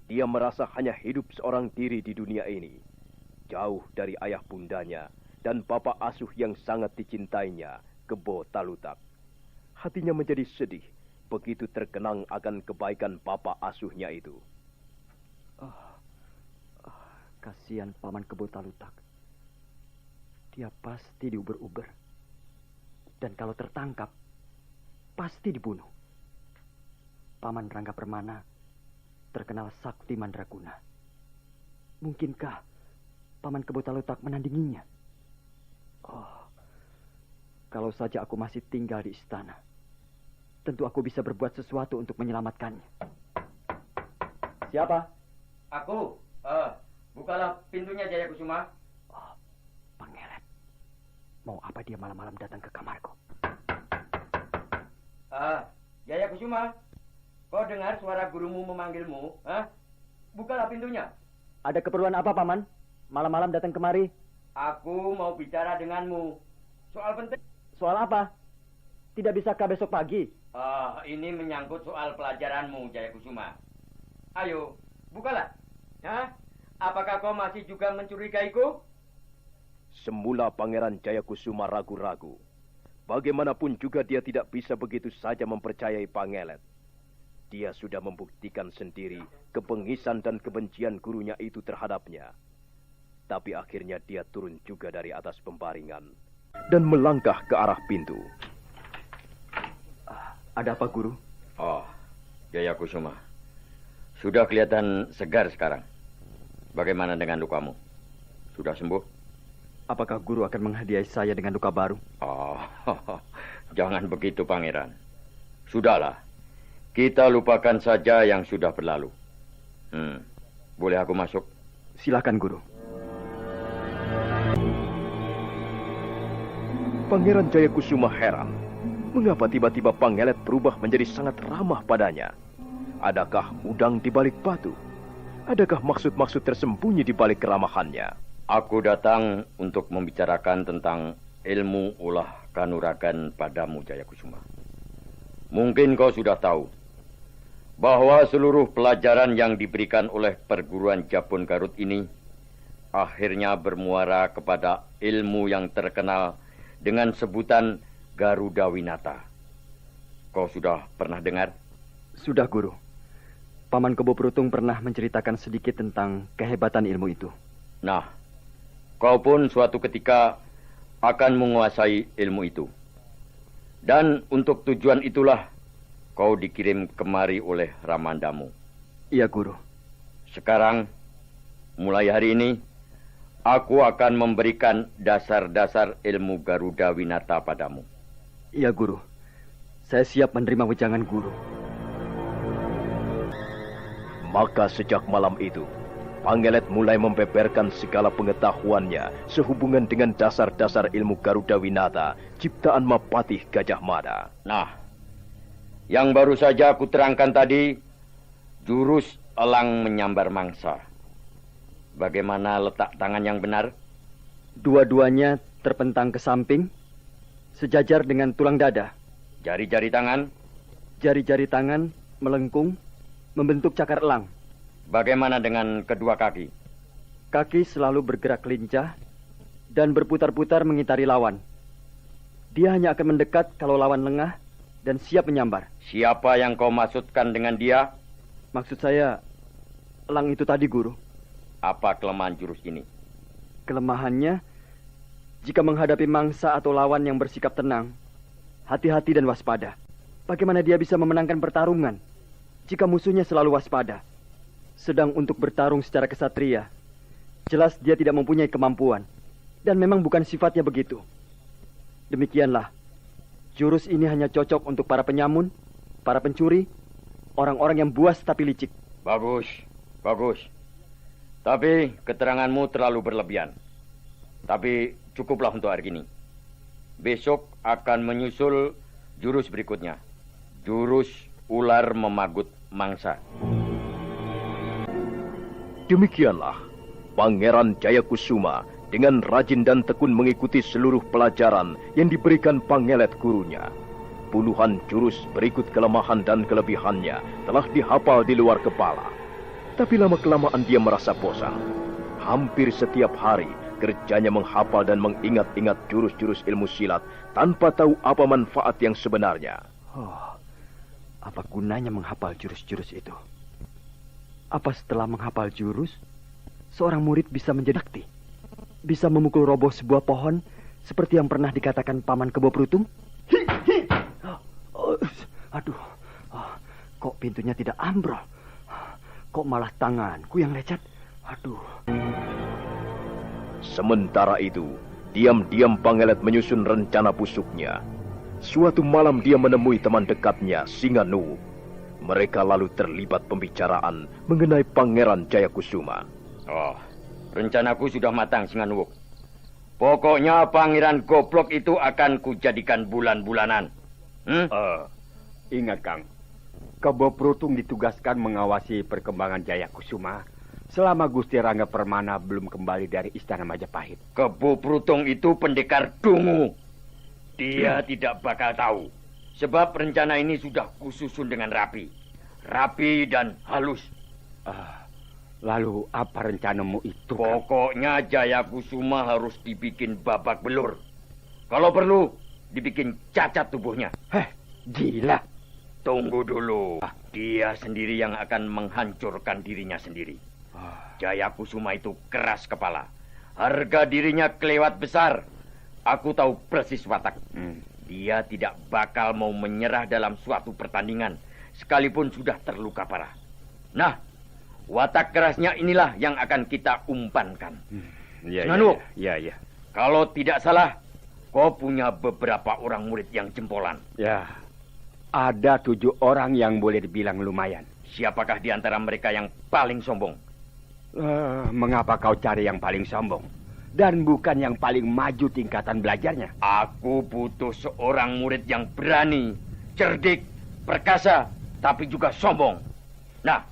Dia merasa hanya hidup seorang diri di dunia ini. Jauh dari ayah bundanya dan bapak asuh yang sangat dicintainya, Kebo Talutak. Hatinya menjadi sedih begitu terkenang akan kebaikan bapak asuhnya itu. Kasihan Paman Kebo Talutak. Dia pasti diuber-uber. Dan kalau tertangkap, pasti dibunuh. Paman Rangga Permana terkenal sakti mandraguna. Mungkinkah Paman Kebo Talutak menandinginya? Kalau saja aku masih tinggal di istana, tentu aku bisa berbuat sesuatu untuk menyelamatkannya. Siapa? Aku. Bukalah pintunya, Jayakusuma. Pangeran. Mau apa dia malam-malam datang ke kamarku? Jayakusuma. Kau dengar suara gurumu memanggilmu? Bukalah pintunya. Ada keperluan apa, Paman? Malam-malam datang kemari. Aku mau bicara denganmu. Soal penting. Soal apa? Tidak bisakah besok pagi? Ini menyangkut soal pelajaranmu, Jayakusuma. Ayo, bukalah. Apakah kau masih juga mencurigaiku? Semula Pangeran Jayakusuma ragu-ragu. Bagaimanapun juga dia tidak bisa begitu saja mempercayai Pangelet. Dia sudah membuktikan sendiri kebengisan dan kebencian gurunya itu terhadapnya. Tapi akhirnya dia turun juga dari atas pembaringan dan melangkah ke arah pintu. Ada apa, Guru? Jayakusuma. Sudah kelihatan segar sekarang. Bagaimana dengan lukamu? Sudah sembuh? Apakah Guru akan menghadiahi saya dengan luka baru? Jangan begitu, Pangeran. Sudahlah. Kita lupakan saja yang sudah berlalu. Boleh aku masuk? Silakan, Guru. Pangeran Jayakusuma heran. Mengapa tiba-tiba Pangelet berubah menjadi sangat ramah padanya? Adakah udang di balik batu? Adakah maksud-maksud tersembunyi di balik keramahannya? Aku datang untuk membicarakan tentang ilmu ulah kanuragan padamu, Jayakusuma. Mungkin kau sudah tahu bahwa seluruh pelajaran yang diberikan oleh perguruan Jabon Garut ini akhirnya bermuara kepada ilmu yang terkenal dengan sebutan Garuda Winata. Kau sudah pernah dengar? Sudah, Guru. Paman Kebo Perutung pernah menceritakan sedikit tentang kehebatan ilmu itu. Nah, kau pun suatu ketika akan menguasai ilmu itu. Dan untuk tujuan itulah kau dikirim kemari oleh Ramandamu. Iya, Guru. Sekarang, mulai hari ini, aku akan memberikan dasar-dasar ilmu Garuda Winata padamu. Iya, Guru. Saya siap menerima wejangan Guru. Maka sejak malam itu, Pangelet mulai membeberkan segala pengetahuannya sehubungan dengan dasar-dasar ilmu Garuda Winata, ciptaan Mapatih Gajah Mada. Nah, yang baru saja aku terangkan tadi, jurus elang menyambar mangsa. Bagaimana letak tangan yang benar? Dua-duanya terpentang ke samping, sejajar dengan tulang dada. Jari-jari tangan? Jari-jari tangan melengkung, membentuk cakar elang. Bagaimana dengan kedua kaki? Kaki selalu bergerak lincah dan berputar-putar mengitari lawan. Dia hanya akan mendekat kalau lawan lengah dan siap menyambar. Siapa yang kau maksudkan dengan dia? Maksud saya, elang itu tadi, Guru. Apa kelemahan jurus ini? Kelemahannya, jika menghadapi mangsa atau lawan yang bersikap tenang, hati-hati dan waspada. Bagaimana dia bisa memenangkan pertarungan jika musuhnya selalu waspada? Sedang untuk bertarung secara kesatria, jelas dia tidak mempunyai kemampuan. Dan memang bukan sifatnya begitu. Demikianlah, jurus ini hanya cocok untuk para penyamun, para pencuri, orang-orang yang buas tapi licik. Bagus, bagus. Tapi keteranganmu terlalu berlebihan. Tapi cukuplah untuk hari ini. Besok akan menyusul jurus berikutnya. Jurus ular memagut mangsa. Demikianlah Pangeran Jayakusuma dengan rajin dan tekun mengikuti seluruh pelajaran yang diberikan Pangelet gurunya. Puluhan jurus berikut kelemahan dan kelebihannya telah dihafal di luar kepala. Tapi lama-kelamaan dia merasa bosan. Hampir setiap hari kerjanya menghafal dan mengingat-ingat jurus-jurus ilmu silat tanpa tahu apa manfaat yang sebenarnya. Apa gunanya menghafal jurus-jurus itu? Apa setelah menghafal jurus, seorang murid bisa menjadi sakti? Bisa memukul roboh sebuah pohon seperti yang pernah dikatakan Paman Kebo Prutung? Aduh, kok pintunya tidak ambrol? Kok malah tanganku yang lecet? Aduh. Sementara itu, diam-diam Pangelet menyusun rencana busuknya. Suatu malam dia menemui teman dekatnya, Singa Nuwuk. Mereka lalu terlibat pembicaraan mengenai Pangeran Jayakusuma. Rencanaku sudah matang, Singa Nuwuk. Pokoknya pangeran goblok itu akan kujadikan bulan-bulanan. Ingat, Kang. Kebo Prutung ditugaskan mengawasi perkembangan Jayakusuma selama Gusti Rangga Permana belum kembali dari Istana Majapahit. Kebo Prutung itu pendekar dungu. Dia tidak bakal tahu. Sebab rencana ini sudah kususun dengan rapi. Rapi dan halus. Lalu apa rencanamu itu? Pokoknya Jayakusuma harus dibikin babak belur. Kalau perlu, dibikin cacat tubuhnya. Gila. Tunggu dulu. Dia sendiri yang akan menghancurkan dirinya sendiri. Jayakusuma itu keras kepala. Harga dirinya kelewat besar. Aku tahu persis watak. Dia tidak bakal mau menyerah dalam suatu pertandingan, sekalipun sudah terluka parah. Nah, watak kerasnya inilah yang akan kita umpankan. Iya. Kalau tidak salah, kau punya beberapa orang murid yang jempolan. Ya, ada 7 orang yang boleh dibilang lumayan. Siapakah di antara mereka yang paling sombong? Mengapa kau cari yang paling sombong? Dan bukan yang paling maju tingkatan belajarnya. Aku butuh seorang murid yang berani, cerdik, perkasa, tapi juga sombong. Nah,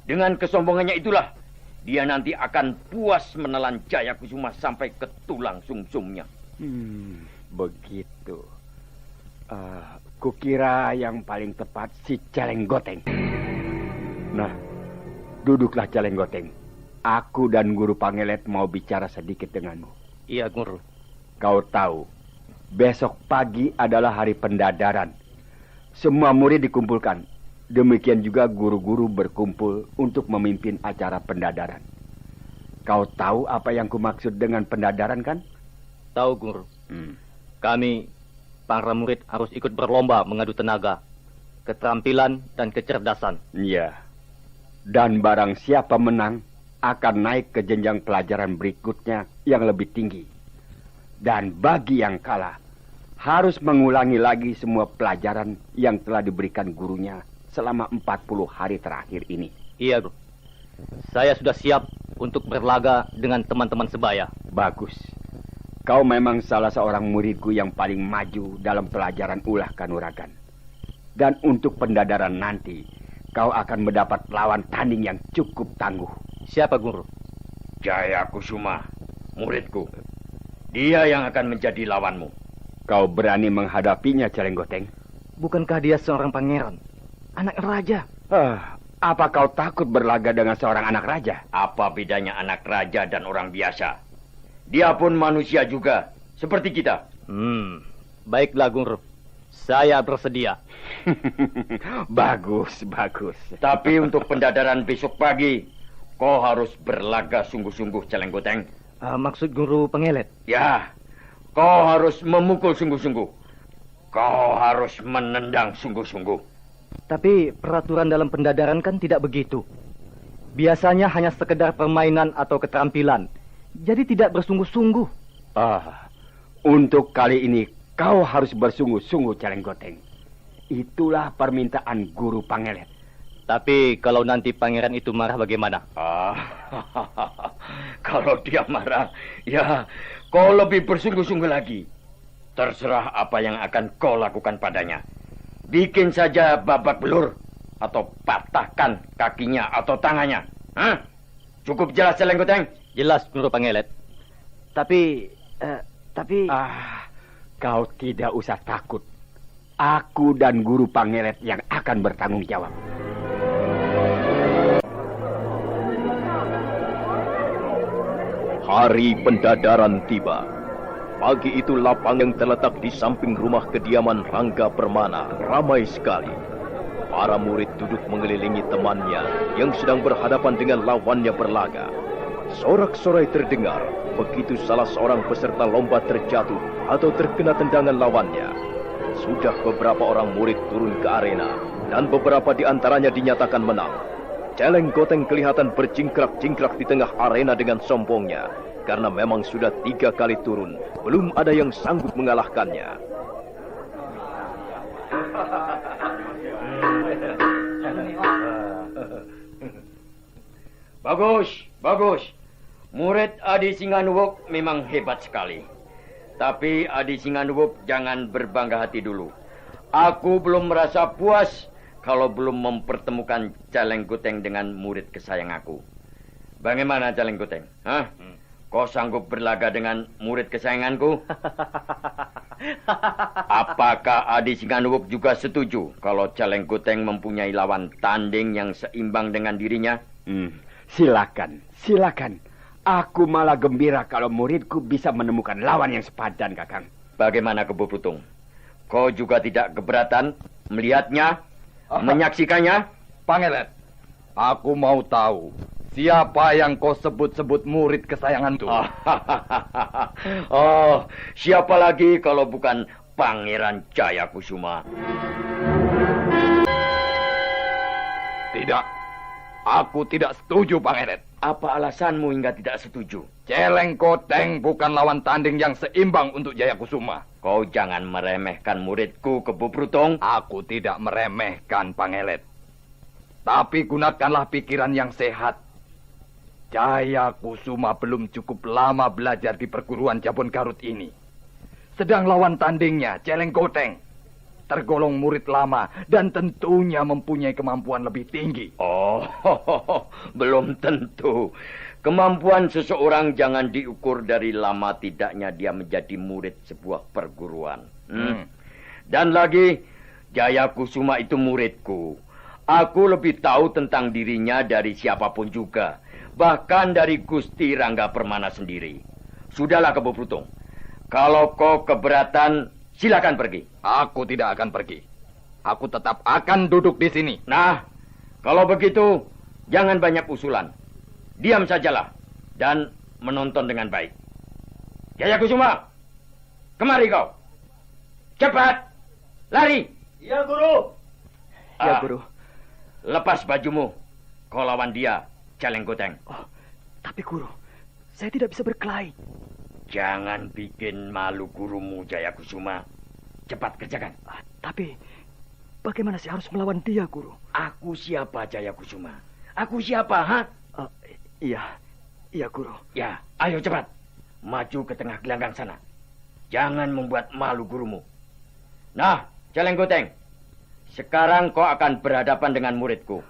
dengan kesombongannya itulah, dia nanti akan puas menelan Jayakusuma sampai ke tulang sumsumnya. Begitu. Kukira yang paling tepat si Celeng Goteng. Nah, duduklah Celeng Goteng. Aku dan Guru Pangelet mau bicara sedikit denganmu. Iya, Guru. Kau tahu, besok pagi adalah hari pendadaran. Semua murid dikumpulkan. Demikian juga guru-guru berkumpul untuk memimpin acara pendadaran. Kau tahu apa yang kumaksud dengan pendadaran, kan? Tahu, Guru. Kami, para murid harus ikut berlomba mengadu tenaga, keterampilan, dan kecerdasan. Iya. Dan barang siapa menang, akan naik ke jenjang pelajaran berikutnya yang lebih tinggi. Dan bagi yang kalah, harus mengulangi lagi semua pelajaran yang telah diberikan gurunya selama 40 hari terakhir ini. Iya, Guru. Saya sudah siap untuk berlaga dengan teman-teman sebaya. Bagus. Kau memang salah seorang muridku yang paling maju dalam pelajaran ulah kanuragan. Dan untuk pendadaran nanti, kau akan mendapat lawan tanding yang cukup tangguh. Siapa, Guru? Jayakusuma, muridku. Dia yang akan menjadi lawanmu. Kau berani menghadapinya, Celeng Goteng? Bukankah dia seorang pangeran? Anak raja. Apa kau takut berlaga dengan seorang anak raja? Apa bedanya anak raja dan orang biasa? Dia pun manusia juga, seperti kita. Baiklah, Guru. Saya bersedia. Bagus. Tapi untuk pendadaran besok pagi, kau harus berlaga sungguh-sungguh, Celeng Goteng. Maksud Guru Pangelet? Ya, kau harus memukul sungguh-sungguh. Kau harus menendang sungguh-sungguh. Tapi peraturan dalam pendadaran kan tidak begitu. Biasanya hanya sekedar permainan atau keterampilan. Jadi tidak bersungguh-sungguh. Untuk kali ini kau harus bersungguh-sungguh, Celeng Goteng. Itulah permintaan Guru Pangelet. Tapi kalau nanti pangeran itu marah bagaimana? Kalau dia marah, ya kau lebih bersungguh-sungguh lagi. Terserah apa yang akan kau lakukan padanya. Bikin saja babak belur, atau patahkan kakinya atau tangannya. Hah? Cukup jelas, Celeng Goteng? Jelas, Guru Pangelet. Tapi... kau tidak usah takut. Aku dan Guru Pangelet yang akan bertanggung jawab. Hari pendadaran tiba. Pagi itu lapang yang terletak di samping rumah kediaman Rangga Permana ramai sekali. Para murid duduk mengelilingi temannya yang sedang berhadapan dengan lawannya berlaga. Sorak-sorai terdengar begitu salah seorang peserta lomba terjatuh atau terkena tendangan lawannya. Sudah beberapa orang murid turun ke arena dan beberapa di antaranya dinyatakan menang. Celeng Goteng kelihatan berjingkrak-jingkrak di tengah arena dengan sombongnya. Karena memang sudah 3 kali turun, belum ada yang sanggup mengalahkannya. Bagus. Murid Adi Singanuwok memang hebat sekali. Tapi Adi Singanuwok jangan berbangga hati dulu. Aku belum merasa puas kalau belum mempertemukan Celeng Goteng dengan murid kesayang aku. Bagaimana Celeng Goteng? Hah? Kau sanggup berlaga dengan murid kesayanganku? Apakah Adi Singanuwok juga setuju kalau Celeng Goteng mempunyai lawan tanding yang seimbang dengan dirinya? Silakan. Aku malah gembira kalau muridku bisa menemukan lawan yang sepadan, Kakang. Bagaimana Kebo Putung? Kau juga tidak keberatan melihatnya, menyaksikannya? Pangelet, aku mau tahu siapa yang kau sebut-sebut murid kesayangan itu. Siapa lagi kalau bukan Pangeran Jayakusuma? Tidak, aku tidak setuju, Pangelet. Apa alasanmu hingga tidak setuju? Celeng Goteng bukan lawan tanding yang seimbang untuk Jayakusuma. Kau jangan meremehkan muridku, Kebo Putung. Aku tidak meremehkan, Pangelet. Tapi gunakanlah pikiran yang sehat. Jayakusuma belum cukup lama belajar di perguruan Jabon Garut ini. Sedang lawan tandingnya, Celeng Goteng, tergolong murid lama dan tentunya mempunyai kemampuan lebih tinggi. Belum tentu. Kemampuan seseorang jangan diukur dari lama tidaknya dia menjadi murid sebuah perguruan. Dan lagi, Jayakusuma itu muridku. Aku lebih tahu tentang dirinya dari siapapun juga. Bahkan dari Gusti Rangga Permana sendiri. Sudahlah Kebo Putung. Kalau kau keberatan, silakan pergi. Aku tidak akan pergi. Aku tetap akan duduk di sini. Nah, kalau begitu, jangan banyak usulan. Diam sajalah dan menonton dengan baik. Jayakusuma, kemari kau. Cepat, lari. Iya, Guru. Ya, Guru. Lepas bajumu. Kau lawan dia, Celeng Goteng. Tapi Guru, saya tidak bisa berkelahi. Jangan bikin malu gurumu, Jayakusuma. Cepat kerjakan. Tapi bagaimana saya harus melawan dia, Guru? Aku siapa, Jayakusuma? Aku siapa, ha? Iya, Guru. Ya, ayo cepat. Maju ke tengah gelanggang sana. Jangan membuat malu gurumu. Nah, Celeng Goteng. Sekarang kau akan berhadapan dengan muridku.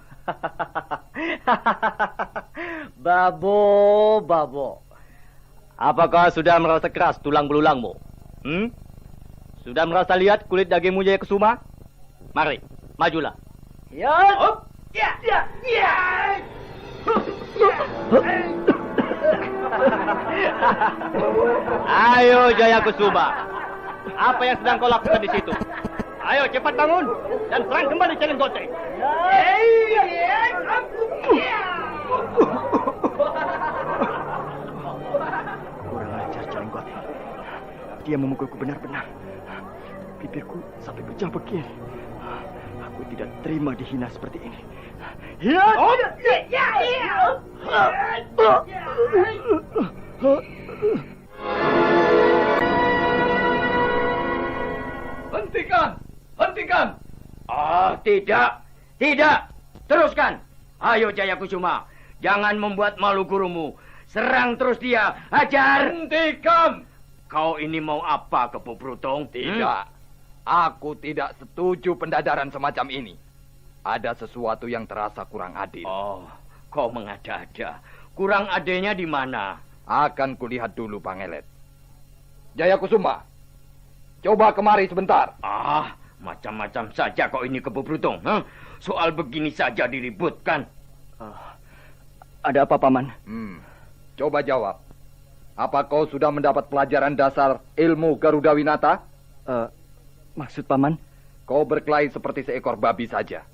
Babo. Apakah sudah merasa keras tulang belulangmu? Sudah merasa lihat kulit dagingmu Jayakusuma? Mari, majulah. Ayo Jayakusuma. Apa yang sedang kau lakukan di situ? Ayo cepat bangun dan serang kembali Celeng Goteng. Kurang ajar Celeng Goteng. Dia memukulku benar-benar. Bibirku sampai pecah begini. Aku tidak terima dihina seperti ini. Hentikan! Oh, tidak. Tidak. Teruskan. Ayo Jaya Kusuma. Jangan membuat malu gurumu. Serang terus dia. Hajar. Hentikan! Kau ini mau apa, Kebo Brutung? Tidak. Aku tidak setuju pendadaran semacam ini. Ada sesuatu yang terasa kurang adil. Oh, kau mengada-ada. Kurang adilnya di mana? Akan kulihat dulu, Pangelet. Jaya Kusuma, coba kemari sebentar. Ah, macam-macam saja kau ini, Kebo Brutung. Soal begini saja diributkan. Ada apa, Paman? Coba jawab. Apa kau sudah mendapat pelajaran dasar ilmu Garuda Winata? Maksud Paman? Kau berkelahi seperti seekor babi saja.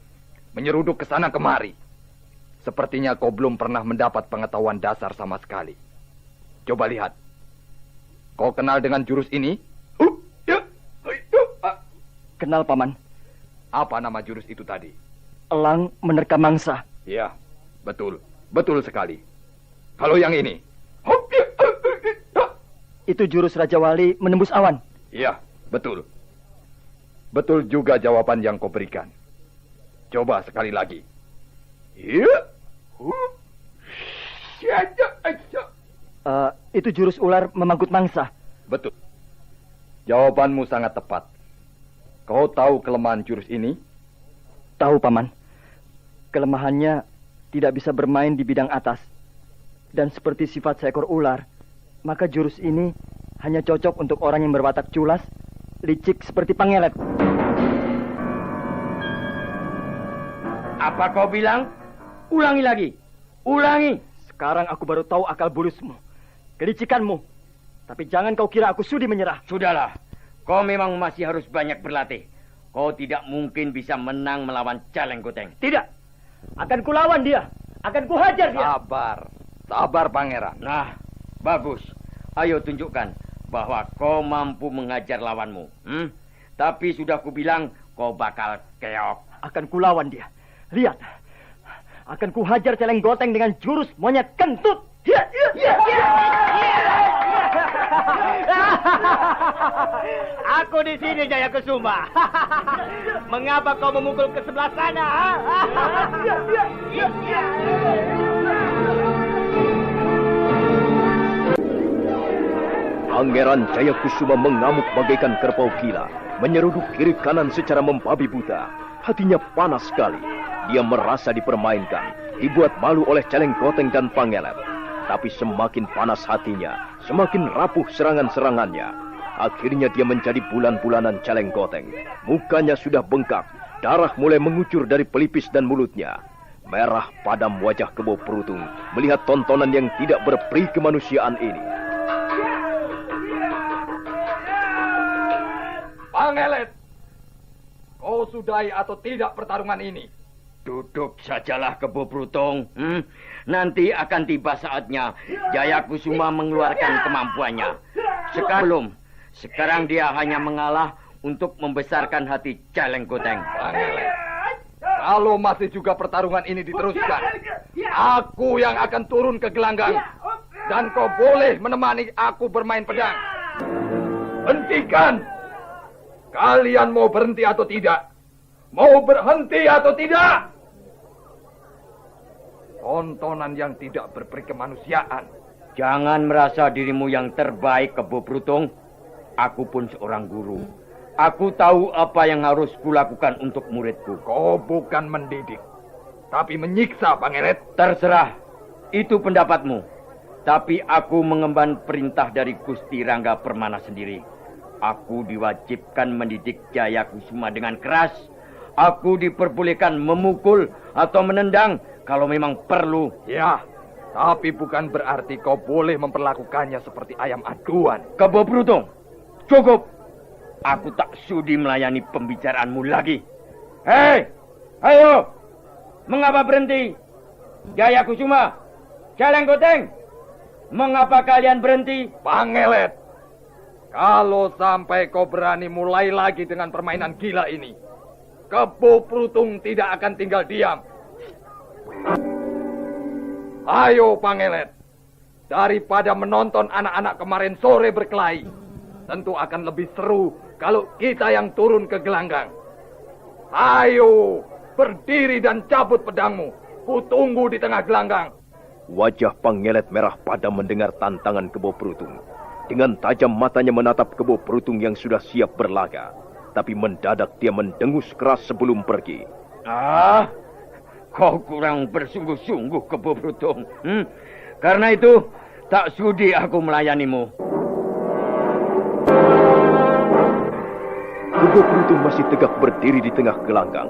Menyeruduk ke sana kemari. Sepertinya kau belum pernah mendapat pengetahuan dasar sama sekali. Coba lihat. Kau kenal dengan jurus ini? Kenal, Paman. Apa nama jurus itu tadi? Elang menerkam mangsa. Ya, betul. Betul sekali. Kalau yang ini? Itu jurus Raja Wali menembus awan. Iya, betul. Betul juga jawaban yang kau berikan. Coba sekali lagi. Itu jurus ular memanggut mangsa. Betul. Jawabanmu sangat tepat. Kau tahu kelemahan jurus ini? Tahu, Paman. Kelemahannya tidak bisa bermain di bidang atas. Dan seperti sifat seekor ular, maka jurus ini hanya cocok untuk orang yang berwatak culas, licik seperti Pangelet. Apa kau bilang? Ulangi lagi. Ulangi. Sekarang aku baru tahu akal bulusmu, kelicikanmu. Tapi jangan kau kira aku sudi menyerah. Sudahlah. Kau memang masih harus banyak berlatih. Kau tidak mungkin bisa menang melawan Caleng Goteng. Tidak. Akan kulawan dia. Akan kuhajar dia. Sabar. Sabar, Pangeran. Nah, bagus. Ayo tunjukkan bahwa kau mampu mengajar lawanmu. Tapi sudah kubilang kau bakal keok. Akan kulawan dia. Lihat. Akan kuhajar Caleng Goteng dengan jurus monyet kentut. Aku di sini, Jaya Kusuma. Mengapa kau memukul ke sebelah sana? Pangeran Jaya Kusuma mengamuk bagaikan kerbau gila, menyeruduk kiri kanan secara membabi buta. Hatinya panas sekali. Dia merasa dipermainkan, dibuat malu oleh Caleng Goteng dan Pangelet. Tapi semakin panas hatinya, semakin rapuh serangan-serangannya. Akhirnya dia menjadi bulan-bulanan Caleng Goteng. Mukanya sudah bengkak, darah mulai mengucur dari pelipis dan mulutnya. Merah padam wajah Kebo Brutung melihat tontonan yang tidak berperi kemanusiaan ini. Pangelet, kau sudahi atau tidak pertarungan ini? Duduk sajalah, Kebo Brutung. Nanti akan tiba saatnya Jaya Kusuma mengeluarkan kemampuannya. Sekarang dia hanya mengalah untuk membesarkan hati Caleng Goteng. Pangelet, kalau masih juga pertarungan ini diteruskan, aku yang akan turun ke gelanggang. Dan kau boleh menemani aku bermain pedang. Hentikan! Kalian mau berhenti atau tidak? Mau berhenti atau tidak? Tontonan yang tidak berperi kemanusiaan. Jangan merasa dirimu yang terbaik, Kebo Brutung. Aku pun seorang guru. Aku tahu apa yang harus kulakukan untuk muridku. Kau bukan mendidik, tapi menyiksa, Pangelet. Terserah, itu pendapatmu. Tapi aku mengemban perintah dari Gusti Rangga Permana sendiri. Aku diwajibkan mendidik Jaya Kusuma dengan keras. Aku diperbolehkan memukul atau menendang kalau memang perlu. Ya, tapi bukan berarti kau boleh memperlakukannya seperti ayam aduan. Kebo Brutung, cukup. Aku tak sudi melayani pembicaraanmu lagi. Hei, ayo. Mengapa berhenti? Jaya Kusuma, Caleng Goteng, mengapa kalian berhenti? Pangelet, kalau sampai kau berani mulai lagi dengan permainan gila ini, Kebo Brutung tidak akan tinggal diam. Ayo, Pangelet. Daripada menonton anak-anak kemarin sore berkelahi, tentu akan lebih seru kalau kita yang turun ke gelanggang. Ayo, berdiri dan cabut pedangmu. Kutunggu di tengah gelanggang. Wajah Pangelet merah padam mendengar tantangan Kebo Perutung. Dengan tajam matanya menatap Kebo Perutung yang sudah siap berlaga. Tapi mendadak dia mendengus keras sebelum pergi. Kau kurang bersungguh-sungguh, Kebo Perutung. Karena itu, tak sudi aku melayanimu. Kebo Perutung masih tegak berdiri di tengah gelanggang.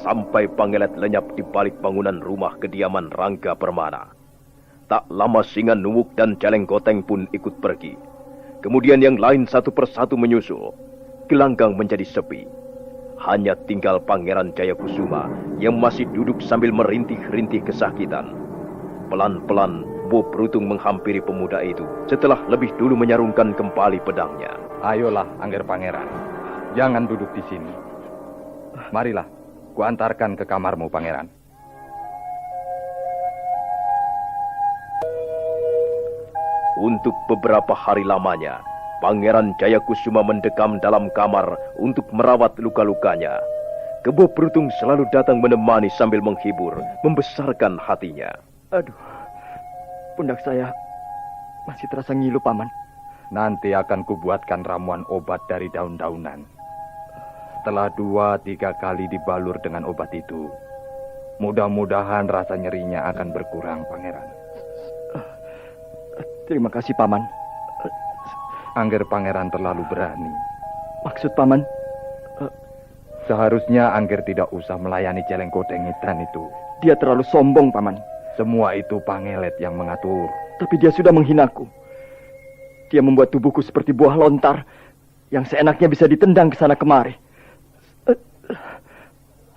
Sampai Pangelet lenyap di balik bangunan rumah kediaman Rangga Permana. Tak lama Singa Nuwuk dan Celeng Goteng pun ikut pergi. Kemudian yang lain satu persatu menyusul. Gelanggang menjadi sepi. Hanya tinggal Pangeran Jayakusuma yang masih duduk sambil merintih-rintih kesakitan. Pelan-pelan Bo Perutung menghampiri pemuda itu setelah lebih dulu menyarungkan kembali pedangnya. Ayolah, Angger Pangeran. Jangan duduk di sini. Marilah, kuantarkan ke kamarmu, Pangeran. Untuk beberapa hari lamanya, Pangeran Jayakusuma mendekam dalam kamar untuk merawat luka-lukanya. Kebo Perutung selalu datang menemani sambil menghibur, membesarkan hatinya. Aduh, pundak saya masih terasa ngilu, Paman. Nanti akan kubuatkan ramuan obat dari daun-daunan. Setelah 2-3 kali dibalur dengan obat itu, mudah-mudahan rasa nyerinya akan berkurang, Pangeran. Terima kasih, Paman. Angger Pangeran terlalu berani. Maksud Paman? Seharusnya Angger tidak usah melayani Celeng Gotengitan itu. Dia terlalu sombong, Paman. Semua itu Pangelet yang mengatur. Tapi dia sudah menghinaku. Dia membuat tubuhku seperti buah lontar yang seenaknya bisa ditendang ke sana kemari.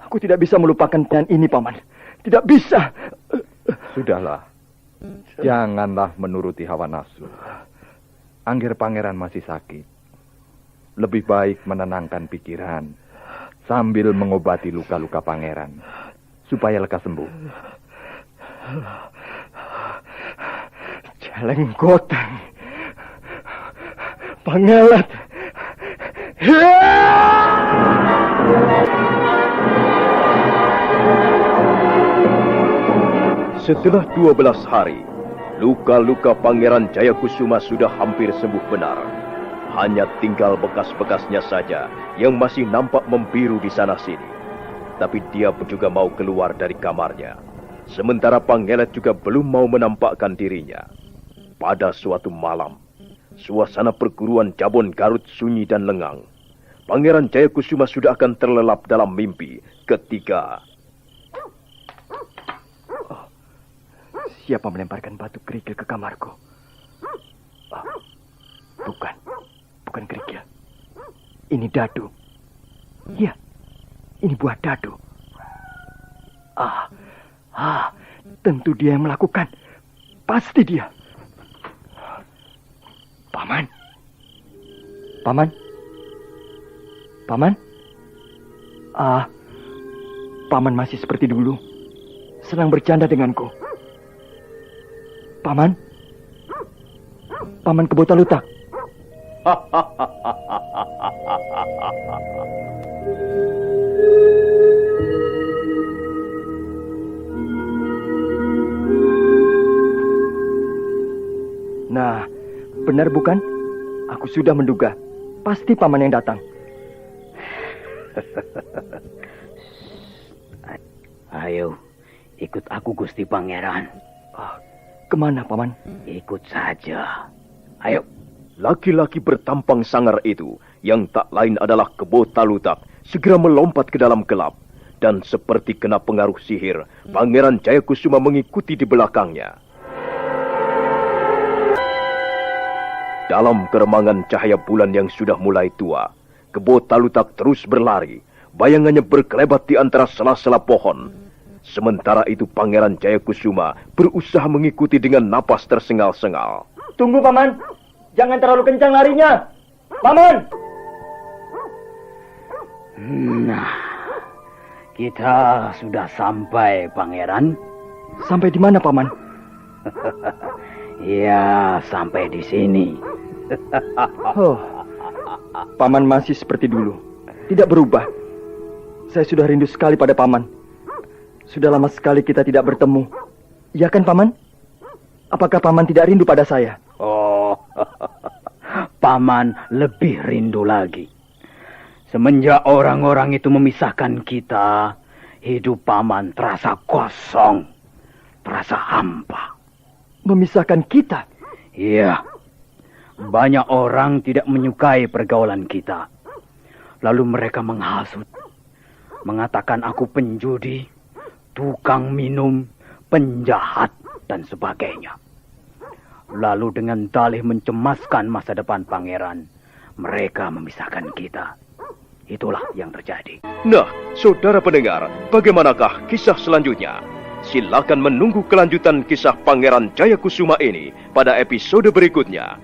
Aku tidak bisa melupakan dan ini, Paman. Tidak bisa. Sudahlah. Janganlah menuruti hawa nafsu. Angger Pangeran masih sakit. Lebih baik menenangkan pikiran sambil mengobati luka-luka Pangeran supaya lekas sembuh. Celeng Goteng, Pangelet. Setelah 12 hari, luka-luka Pangeran Jayakusuma sudah hampir sembuh benar. Hanya tinggal bekas-bekasnya saja yang masih nampak membiru di sana-sini. Tapi dia juga mau keluar dari kamarnya. Sementara Pangelet juga belum mau menampakkan dirinya. Pada suatu malam, suasana perguruan Jabon Garut sunyi dan lengang. Pangeran Jayakusuma sudah akan terlelap dalam mimpi ketika... Siapa melemparkan batu kerikil ke kamarku? Bukan kerikil. Ini dadu. Iya, ini buah dadu. Tentu dia yang melakukan. Pasti dia. Paman. Paman masih seperti dulu. Senang bercanda denganku. Paman Kebo Talutak. Nah, benar bukan? Aku sudah menduga. Pasti Paman yang datang. Ayo, ikut aku, Gusti Pangeran. Kemana, Paman? Ikut saja. Ayo. Laki-laki bertampang sangar itu, yang tak lain adalah Kebo Talutak, segera melompat ke dalam gelap. Dan seperti kena pengaruh sihir, Pangeran Jayakusuma mengikuti di belakangnya. Dalam keremangan cahaya bulan yang sudah mulai tua, Kebo Talutak terus berlari. Bayangannya berkelebat di antara sela-sela pohon. Sementara itu Pangeran Jayakusuma berusaha mengikuti dengan napas tersengal-sengal. Tunggu, Paman. Jangan terlalu kencang larinya. Paman! Nah, kita sudah sampai, Pangeran. Sampai di mana, Paman? Ya, sampai di sini. Paman masih seperti dulu. Tidak berubah. Saya sudah rindu sekali pada Paman. Sudah lama sekali kita tidak bertemu. Ya kan, Paman? Apakah Paman tidak rindu pada saya? Oh, Paman lebih rindu lagi. Semenjak orang-orang itu memisahkan kita, hidup Paman terasa kosong, terasa hampa. Memisahkan kita? Iya. Banyak orang tidak menyukai pergaulan kita. Lalu mereka menghasut. Mengatakan aku penjudi, tukang minum, penjahat, dan sebagainya. Lalu dengan dalih mencemaskan masa depan pangeran, mereka memisahkan kita. Itulah yang terjadi. Nah, saudara pendengar, bagaimanakah kisah selanjutnya? Silakan menunggu kelanjutan kisah Pangeran Jayakusuma ini pada episode berikutnya.